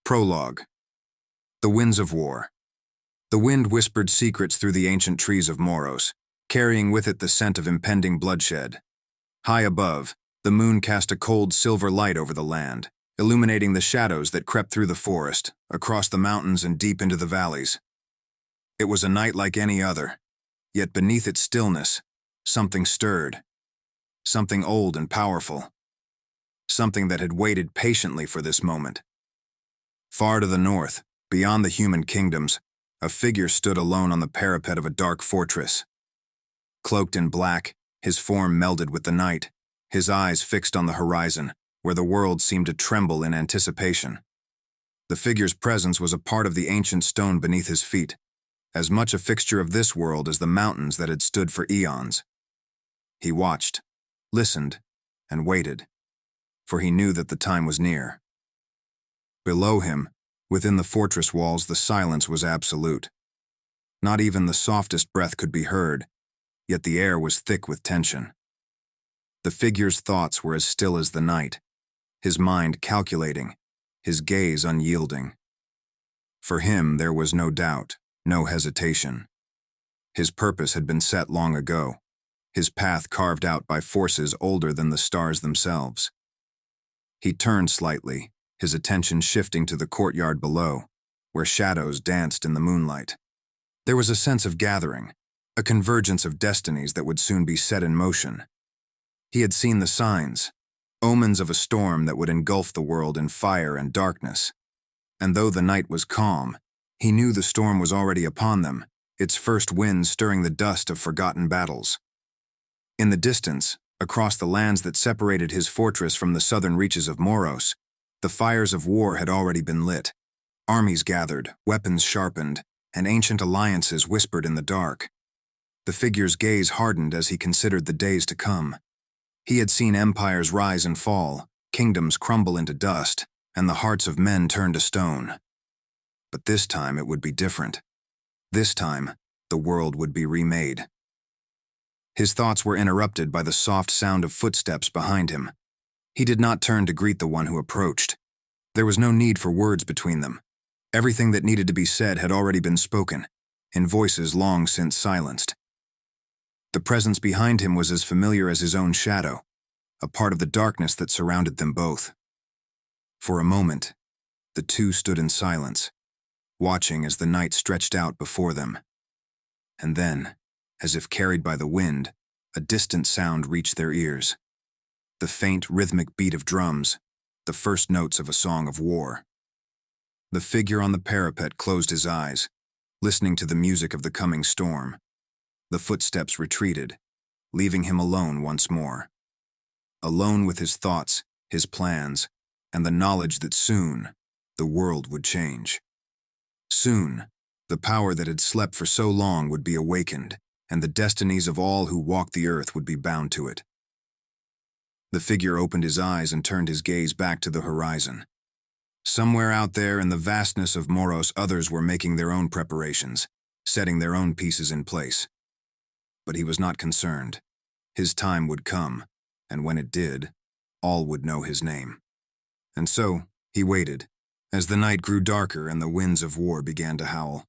Prologue. The Winds of War. The wind whispered secrets through the ancient trees of Moros, carrying with it the scent of impending bloodshed. High above, the moon cast a cold silver light over the land, illuminating the shadows that crept through the forest, across the mountains and deep into the valleys. It was a night like any other, yet beneath its stillness, something stirred. Something old and powerful. Something that had waited patiently for this moment. Far to the north, beyond the human kingdoms, a figure stood alone on the parapet of a dark fortress. Cloaked in black, his form melded with the night, his eyes fixed on the horizon, where the world seemed to tremble in anticipation. The figure's presence was a part of the ancient stone beneath his feet, as much a fixture of this world as the mountains that had stood for eons. He watched, listened, and waited, for he knew that the time was near. Below him, within the fortress walls, the silence was absolute. Not even the softest breath could be heard, yet the air was thick with tension. The figure's thoughts were as still as the night, his mind calculating, his gaze unyielding. For him there was no doubt, no hesitation. His purpose had been set long ago, his path carved out by forces older than the stars themselves. He turned slightly, his attention shifting to the courtyard below, where shadows danced in the moonlight. There was a sense of gathering, a convergence of destinies that would soon be set in motion. He had seen the signs, omens of a storm that would engulf the world in fire and darkness. And though the night was calm, he knew the storm was already upon them, its first wind stirring the dust of forgotten battles. In the distance, across the lands that separated his fortress from the southern reaches of Moros, the fires of war had already been lit. Armies gathered, weapons sharpened, and ancient alliances whispered in the dark. The figure's gaze hardened as he considered the days to come. He had seen empires rise and fall, kingdoms crumble into dust, and the hearts of men turn to stone. But this time it would be different. This time, the world would be remade. His thoughts were interrupted by the soft sound of footsteps behind him. He did not turn to greet the one who approached. There was no need for words between them. Everything that needed to be said had already been spoken, in voices long since silenced. The presence behind him was as familiar as his own shadow, a part of the darkness that surrounded them both. For a moment, the two stood in silence, watching as the night stretched out before them. And then, as if carried by the wind, a distant sound reached their ears. The faint, rhythmic beat of drums, the first notes of a song of war. The figure on the parapet closed his eyes, listening to the music of the coming storm. The footsteps retreated, leaving him alone once more. Alone with his thoughts, his plans, and the knowledge that soon, the world would change. Soon, the power that had slept for so long would be awakened, and the destinies of all who walked the earth would be bound to it. The figure opened his eyes and turned his gaze back to the horizon. Somewhere out there in the vastness of Moros, others were making their own preparations, setting their own pieces in place. But he was not concerned. His time would come, and when it did, all would know his name. And so, he waited, as the night grew darker and the winds of war began to howl.